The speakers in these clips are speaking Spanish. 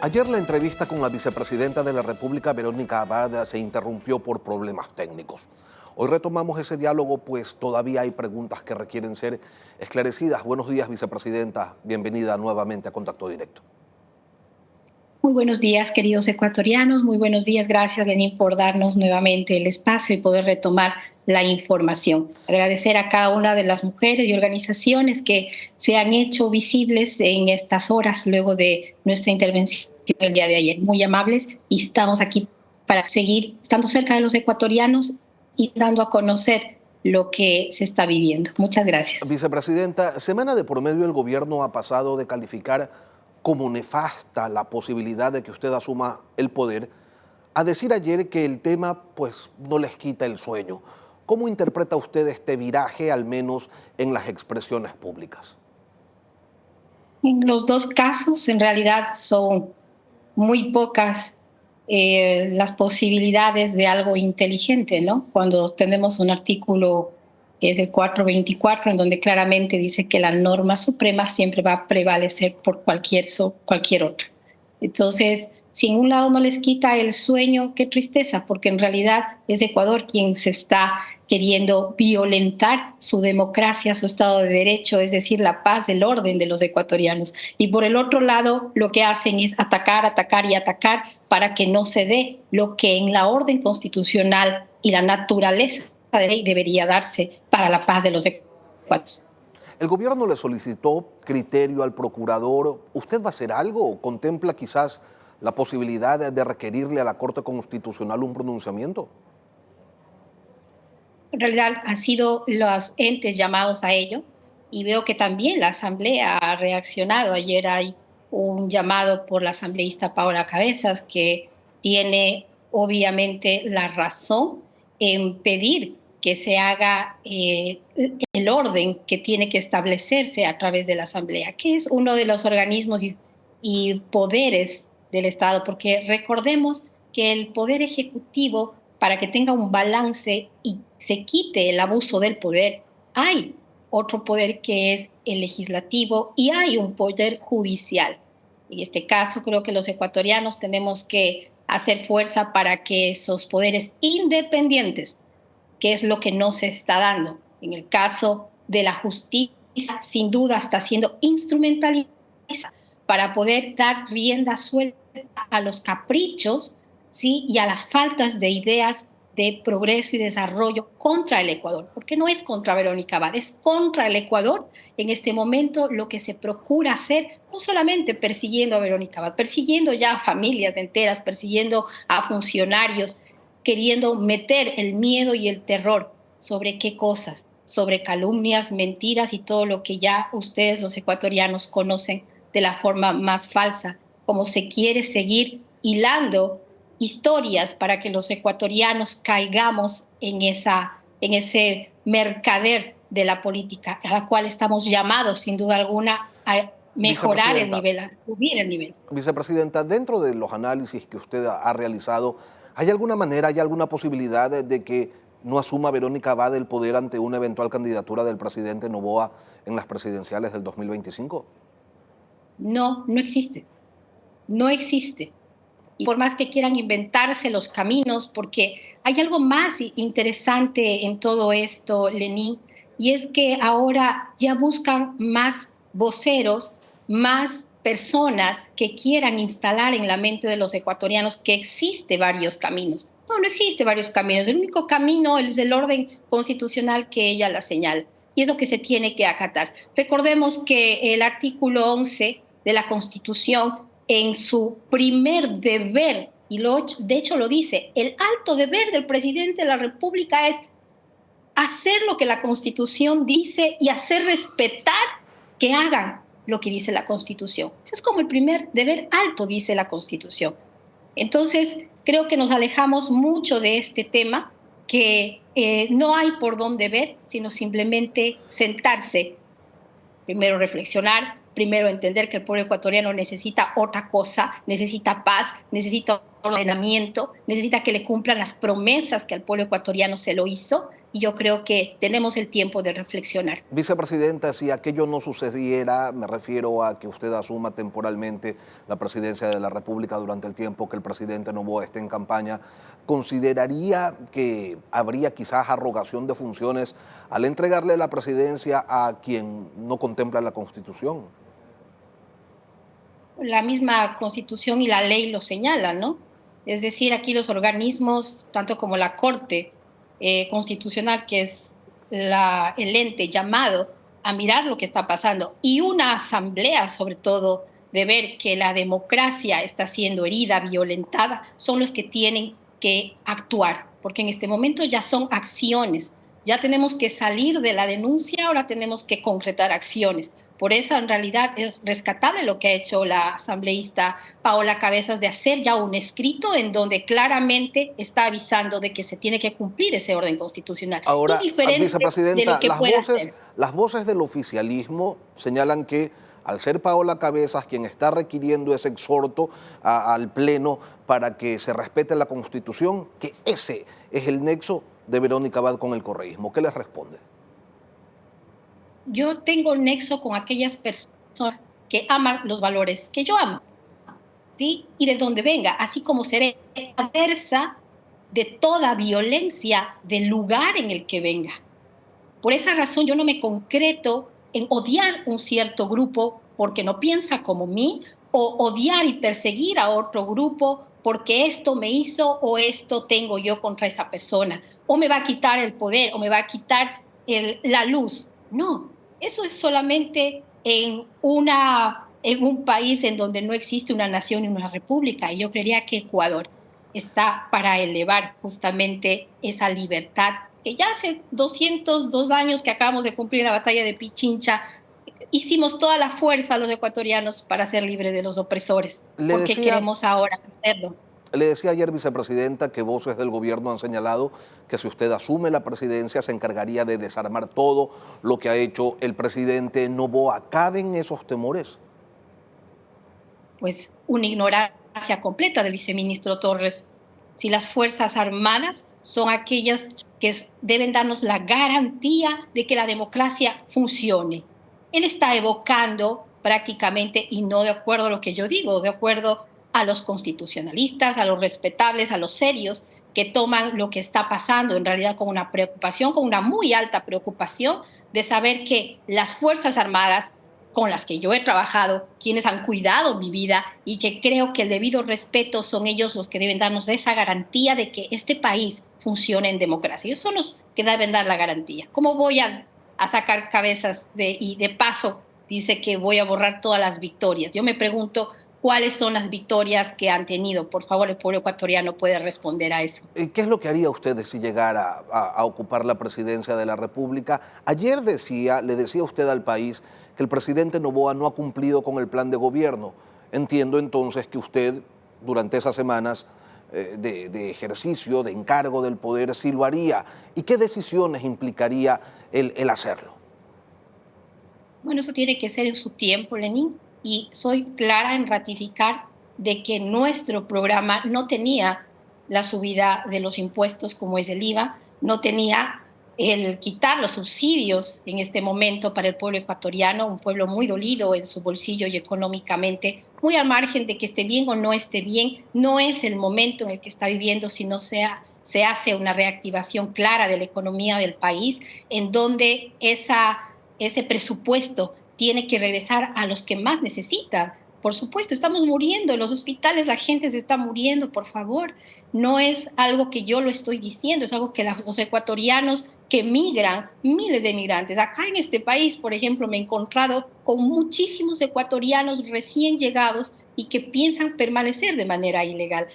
Ayer la entrevista con la vicepresidenta de la República, Verónica Abad, se interrumpió por problemas técnicos. Hoy retomamos ese diálogo, pues todavía hay preguntas que requieren ser esclarecidas. Buenos días, vicepresidenta. Bienvenida nuevamente a Contacto Directo. Muy buenos días, queridos ecuatorianos. Muy buenos días. Gracias, Lenín, por darnos nuevamente el espacio y poder retomar la información. Agradecer a cada una de las mujeres y organizaciones que se han hecho visibles en estas horas luego de nuestra intervención el día de ayer. Muy amables, y estamos aquí para seguir estando cerca de los ecuatorianos y dando a conocer lo que se está viviendo. Muchas gracias. Vicepresidenta, semana de por medio el gobierno ha pasado de calificar como nefasta la posibilidad de que usted asuma el poder a decir ayer que el tema pues no les quita el sueño. ¿Cómo interpreta usted este viraje, al menos en las expresiones públicas? En los dos casos, en realidad, son muy pocas las posibilidades de algo inteligente, ¿no? Cuando tenemos un artículo que es el 424, en donde claramente dice que la norma suprema siempre va a prevalecer por cualquier otra. Entonces, si en un lado no les quita el sueño, qué tristeza, porque en realidad es Ecuador quien se está queriendo violentar su democracia, su Estado de Derecho, es decir, la paz, el orden de los ecuatorianos. Y por el otro lado, lo que hacen es atacar, atacar y atacar para que no se dé lo que en la orden constitucional y la naturaleza de la ley debería darse para la paz de los ecuatorianos. El gobierno le solicitó criterio al procurador. ¿Usted va a hacer algo o contempla quizás la posibilidad de requerirle a la Corte Constitucional un pronunciamiento? En realidad han sido los entes llamados a ello, y veo que también la Asamblea ha reaccionado. Ayer hay un llamado por la asambleísta Paola Cabezas, que tiene obviamente la razón en pedir que se haga el orden que tiene que establecerse a través de la Asamblea, que es uno de los organismos y poderes del Estado, porque recordemos que el Poder Ejecutivo, para que tenga un balance y se quite el abuso del poder, hay otro poder que es el legislativo y hay un poder judicial. En este caso, creo que los ecuatorianos tenemos que hacer fuerza para que esos poderes independientes, que es lo que no se está dando. En el caso de la justicia, sin duda está siendo instrumentalizada para poder dar rienda suelta a los caprichos, ¿sí?, y a las faltas de ideas de progreso y desarrollo contra el Ecuador, porque no es contra Verónica Abad, es contra el Ecuador. En este momento lo que se procura hacer, no solamente persiguiendo a Verónica Abad, persiguiendo ya a familias enteras, persiguiendo a funcionarios, queriendo meter el miedo y el terror. ¿Sobre qué cosas? Sobre calumnias, mentiras y todo lo que ya ustedes, los ecuatorianos, conocen de la forma más falsa, como se quiere seguir hilando historias para que los ecuatorianos caigamos en ese mercader de la política, a la cual estamos llamados, sin duda alguna, a mejorar el nivel, a subir el nivel. Vicepresidenta, dentro de los análisis que usted ha realizado, ¿hay alguna manera, hay alguna posibilidad de que no asuma Verónica Abad el poder ante una eventual candidatura del presidente Noboa en las presidenciales del 2025? No, no existe. No existe. Y por más que quieran inventarse los caminos, porque hay algo más interesante en todo esto, Lenín, y es que ahora ya buscan más voceros, más personas que quieran instalar en la mente de los ecuatorianos que existe varios caminos. No, no existe varios caminos. El único camino es el orden constitucional que ella la señala, y es lo que se tiene que acatar. Recordemos que el artículo 11 de la Constitución, en su primer deber, y de hecho lo dice, el alto deber del presidente de la República es hacer lo que la Constitución dice y hacer respetar que hagan lo que dice la Constitución. Eso es como el primer deber alto, dice la Constitución. Entonces, creo que nos alejamos mucho de este tema, que no hay por dónde ver, sino simplemente sentarse, primero reflexionar, primero entender que el pueblo ecuatoriano necesita otra cosa, necesita paz, necesita ordenamiento, necesita que le cumplan las promesas que al pueblo ecuatoriano se lo hizo, y yo creo que tenemos el tiempo de reflexionar. Vicepresidenta, si aquello no sucediera, me refiero a que usted asuma temporalmente la presidencia de la República durante el tiempo que el presidente Noboa esté en campaña, ¿consideraría que habría quizás arrogación de funciones al entregarle la presidencia a quien no contempla la Constitución? La misma Constitución y la ley lo señalan, ¿no? Es decir, aquí los organismos, tanto como la Corte Constitucional, que es el ente llamado a mirar lo que está pasando, y una asamblea, sobre todo, de ver que la democracia está siendo herida, violentada, son los que tienen que actuar, porque en este momento ya son acciones. Ya tenemos que salir de la denuncia, ahora tenemos que concretar acciones. Por eso, en realidad, es rescatable lo que ha hecho la asambleísta Paola Cabezas de hacer ya un escrito en donde claramente está avisando de que se tiene que cumplir ese orden constitucional, Ahora, indiferente de lo vicepresidenta, que pueda hacer. las voces del oficialismo señalan que al ser Paola Cabezas quien está requiriendo ese exhorto al Pleno para que se respete la Constitución, que ese es el nexo de Verónica Abad con el correísmo. ¿Qué les responde? Yo tengo nexo con aquellas personas que aman los valores que yo amo, ¿sí? Y de donde venga, así como seré adversa de toda violencia del lugar en el que venga. Por esa razón yo no me concreto en odiar un cierto grupo porque no piensa como mí, o odiar y perseguir a otro grupo porque esto me hizo o esto tengo yo contra esa persona, o me va a quitar el poder o me va a quitar la luz. No, eso es solamente en un país en donde no existe una nación y una república. Y yo creería que Ecuador está para elevar justamente esa libertad que ya hace 202 años que acabamos de cumplir la batalla de Pichincha, hicimos toda la fuerza los ecuatorianos para ser libres de los opresores, Le porque decía, queremos ahora hacerlo. le decía ayer, vicepresidenta, que voces del gobierno han señalado que si usted asume la presidencia se encargaría de desarmar todo lo que ha hecho el presidente Noboa. ¿Caben esos temores? Pues una ignorancia completa del viceministro Torres. Si las Fuerzas Armadas son aquellas que deben darnos la garantía de que la democracia funcione. Él está evocando prácticamente, y no de acuerdo a lo que yo digo, de acuerdo a los constitucionalistas, a los respetables, a los serios, que toman lo que está pasando en realidad con una preocupación, con una muy alta preocupación de saber que las Fuerzas Armadas con las que yo he trabajado, quienes han cuidado mi vida, y que creo que el debido respeto son ellos los que deben darnos esa garantía de que este país funcione en democracia. Ellos son los que deben dar la garantía. ¿Cómo voy a sacar cabezas y de paso dice que voy a borrar todas las victorias? Yo me pregunto cuáles son las victorias que han tenido. Por favor, el pueblo ecuatoriano puede responder a eso. ¿Qué es lo que haría usted si llegara a ocupar la presidencia de la República? Ayer le decía usted al país que el presidente Noboa no ha cumplido con el plan de gobierno. Entiendo entonces que usted, durante esas semanas de ejercicio, de encargo del poder, sí lo haría. ¿Y qué decisiones implicaría el hacerlo? Bueno, eso tiene que ser en su tiempo, Lenín, y soy clara en ratificar de que nuestro programa no tenía la subida de los impuestos como es el IVA, no tenía el quitar los subsidios en este momento para el pueblo ecuatoriano, un pueblo muy dolido en su bolsillo y económicamente, muy al margen de que esté bien o no esté bien, no es el momento en el que está viviendo, sino se hace una reactivación clara de la economía del país, en donde ese presupuesto tiene que regresar a los que más necesitan. Por supuesto, estamos muriendo en los hospitales, la gente se está muriendo, por favor. No es algo que yo lo estoy diciendo, es algo que los ecuatorianos que migran, miles de migrantes. Acá en este país, por ejemplo, me he encontrado con muchísimos ecuatorianos recién llegados y que piensan permanecer de manera ilegal.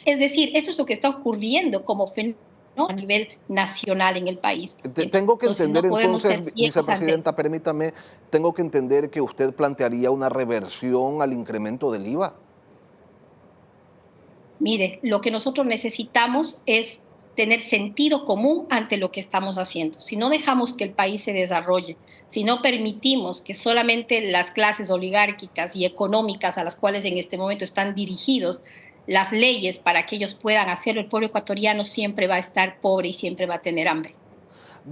Es decir, esto es lo que está ocurriendo como fenómeno, ¿no?, a nivel nacional en el país. Tengo que Entonces entender no podemos entonces, ser ciegos ante eso. vicepresidenta, permítame, tengo que entender que usted plantearía una reversión al incremento del IVA. Mire, lo que nosotros necesitamos es tener sentido común ante lo que estamos haciendo. Si no dejamos que el país se desarrolle, si no permitimos que solamente las clases oligárquicas y económicas a las cuales en este momento están dirigidos las leyes para que ellos puedan hacerlo, el pueblo ecuatoriano siempre va a estar pobre y siempre va a tener hambre.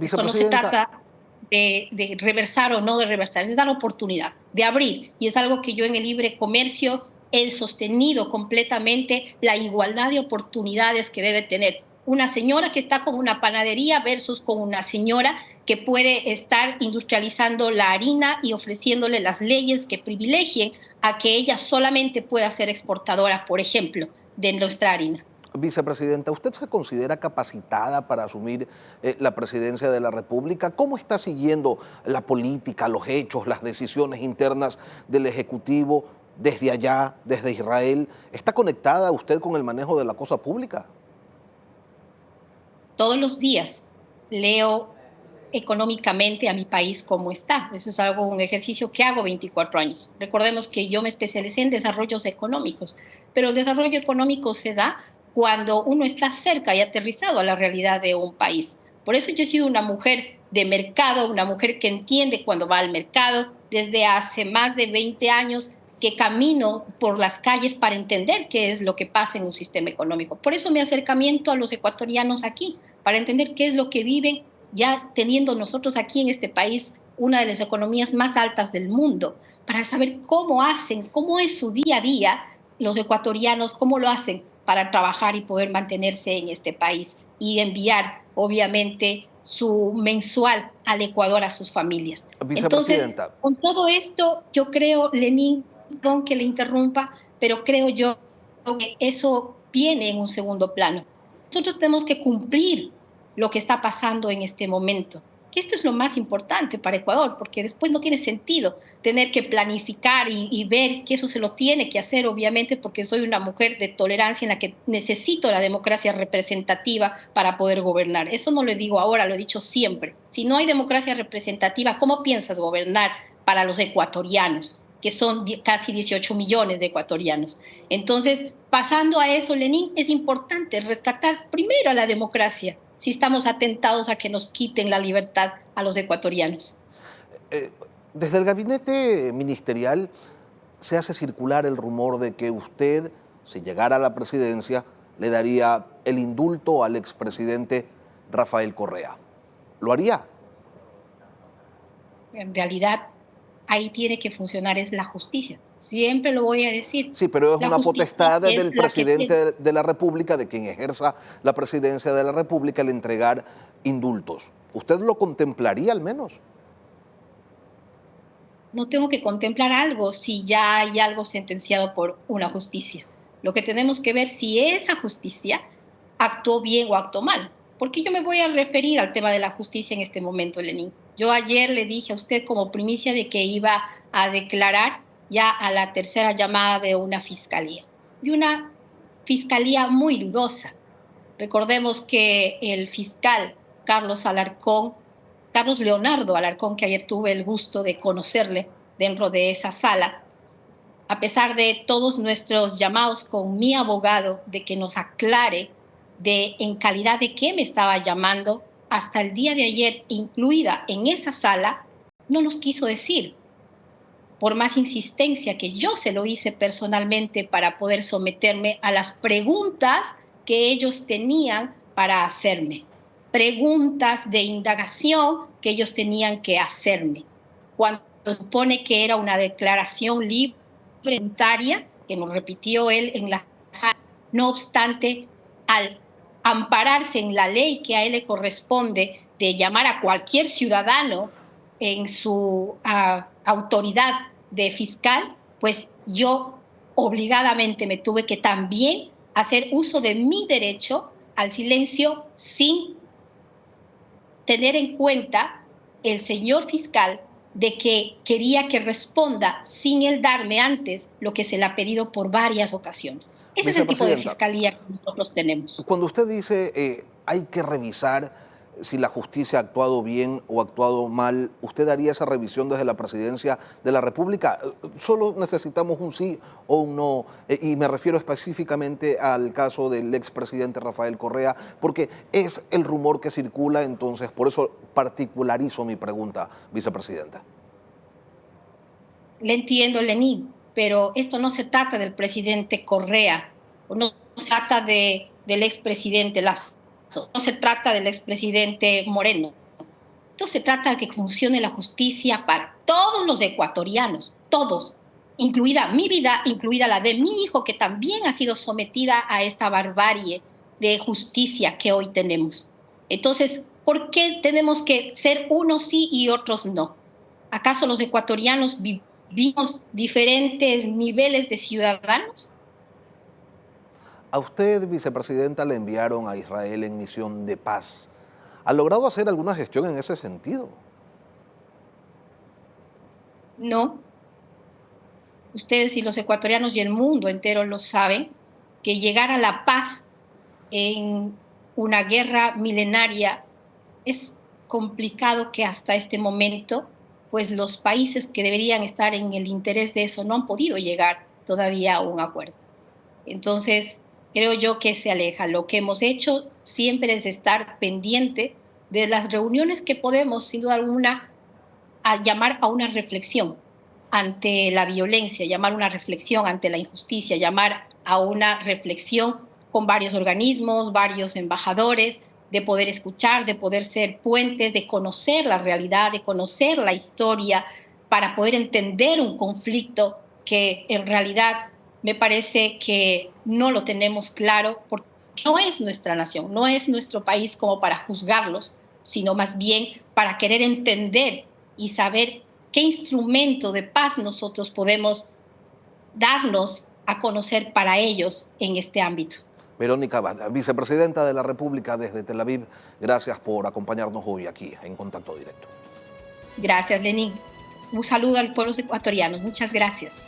Esto no se Vicepresidenta, trata de reversar o no de reversar, es dar oportunidad, de abrir. Y es algo que yo en el libre comercio he sostenido completamente, la igualdad de oportunidades que debe tener una señora que está con una panadería versus con una señora que puede estar industrializando la harina y ofreciéndole las leyes que privilegien a que ella solamente pueda ser exportadora, por ejemplo, de nuestra harina. vicepresidenta, ¿usted se considera capacitada para asumir la presidencia de la República? ¿Cómo está siguiendo la política, los hechos, las decisiones internas del Ejecutivo desde allá, desde Israel? ¿Está conectada usted con el manejo de la cosa pública? Todos los días leo económicamente a mi país cómo está. Eso es algo, un ejercicio que hago 24 años. Recordemos que yo me especialicé en desarrollos económicos, pero el desarrollo económico se da cuando uno está cerca y aterrizado a la realidad de un país. Por eso yo he sido una mujer de mercado, una mujer que entiende cuando va al mercado. Desde hace más de 20 años que camino por las calles para entender qué es lo que pasa en un sistema económico. Por eso mi acercamiento a los ecuatorianos aquí, para entender qué es lo que viven, ya teniendo nosotros aquí en este país una de las economías más altas del mundo, para saber cómo hacen, cómo es su día a día los ecuatorianos, cómo lo hacen para trabajar y poder mantenerse en este país y enviar, obviamente, su mensual al Ecuador a sus familias. Entonces, Vicepresidenta, con todo esto, yo creo, Lenín, perdón que le interrumpa, pero creo yo que eso viene en un segundo plano. Nosotros tenemos que cumplir lo que está pasando en este momento. Que esto es lo más importante para Ecuador, porque después no tiene sentido tener que planificar y ver que eso se lo tiene que hacer, obviamente, porque soy una mujer de tolerancia en la que necesito la democracia representativa para poder gobernar. Eso no lo digo ahora, lo he dicho siempre. Si no hay democracia representativa, ¿cómo piensas gobernar para los ecuatorianos? Que son casi 18 millones de ecuatorianos. Entonces, pasando a eso, Lenín, es importante rescatar primero a la democracia, si estamos atentados a que nos quiten la libertad a los ecuatorianos. eh, desde el gabinete ministerial se hace circular el rumor de que usted, si llegara a la presidencia, le daría el indulto al expresidente Rafael Correa. ¿Lo haría? En realidad, ahí tiene que funcionar es la justicia. Siempre lo voy a decir. Sí, pero es La una justicia potestad es del la que tiene. presidente de la República, de quien ejerza la presidencia de la República, el entregar indultos. ¿Usted lo contemplaría al menos? No tengo que contemplar algo si ya hay algo sentenciado por una justicia. Lo que tenemos que ver si esa justicia actuó bien o actuó mal. Porque yo me voy a referir al tema de la justicia en este momento, Lenín. Yo ayer le dije a usted como primicia de que iba a declarar ya a la tercera llamada de una fiscalía muy dudosa. Recordemos que el fiscal Carlos Alarcón, Carlos Leonardo Alarcón, que ayer tuve el gusto de conocerle dentro de esa sala, a pesar de todos nuestros llamados con mi abogado de que nos aclare de en calidad de qué me estaba llamando, hasta el día de ayer, incluida en esa sala, no nos quiso decir, por más insistencia que yo se lo hice personalmente para poder someterme a las preguntas que ellos tenían para hacerme, preguntas de indagación que ellos tenían que hacerme, cuando se supone que era una declaración libre, voluntaria, que nos repitió él en la sala. No obstante, al ampararse en la ley que a él le corresponde de llamar a cualquier ciudadano en su autoridad de fiscal, pues yo obligadamente me tuve que también hacer uso de mi derecho al silencio sin tener en cuenta el señor fiscal de que quería que responda sin él darme antes lo que se le ha pedido por varias ocasiones. Ese es el tipo de Vicepresidenta, fiscalía que nosotros tenemos. cuando usted dice hay que revisar si la justicia ha actuado bien o ha actuado mal, ¿usted haría esa revisión desde la presidencia de la República? Solo necesitamos un sí o un no, y me refiero específicamente al caso del expresidente Rafael Correa, porque es el rumor que circula, entonces por eso particularizo mi pregunta, vicepresidenta. Le entiendo, Lenín, pero esto no se trata del presidente Correa. No se trata del expresidente Lazo, no se trata del expresidente Moreno. Esto se trata de que funcione la justicia para todos los ecuatorianos, todos, incluida mi vida, incluida la de mi hijo, que también ha sido sometida a esta barbarie de justicia que hoy tenemos. Entonces, ¿por qué tenemos que ser unos sí y otros no? ¿Acaso los ecuatorianos vivimos diferentes niveles de ciudadanos? A usted, vicepresidenta, le enviaron a Israel en misión de paz. ¿Ha logrado hacer alguna gestión en ese sentido? No. Ustedes y los ecuatorianos y el mundo entero lo saben, que llegar a la paz en una guerra milenaria es complicado, que hasta este momento, pues los países que deberían estar en el interés de eso no han podido llegar todavía a un acuerdo. Entonces, creo yo que se aleja. Lo que hemos hecho siempre es estar pendiente de las reuniones que podemos, sin duda alguna, a llamar a una reflexión ante la violencia, llamar a una reflexión ante la injusticia, llamar a una reflexión con varios organismos, varios embajadores, de poder escuchar, de poder ser puentes, de conocer la realidad, de conocer la historia, para poder entender un conflicto que en realidad me parece que no lo tenemos claro, porque no es nuestra nación, no es nuestro país como para juzgarlos, sino más bien para querer entender y saber qué instrumento de paz nosotros podemos darnos a conocer para ellos en este ámbito. Verónica Abad, vicepresidenta de la República desde Tel Aviv, gracias por acompañarnos hoy aquí en Contacto Directo. Gracias, Lenín. Un saludo a los pueblos ecuatorianos. Muchas gracias.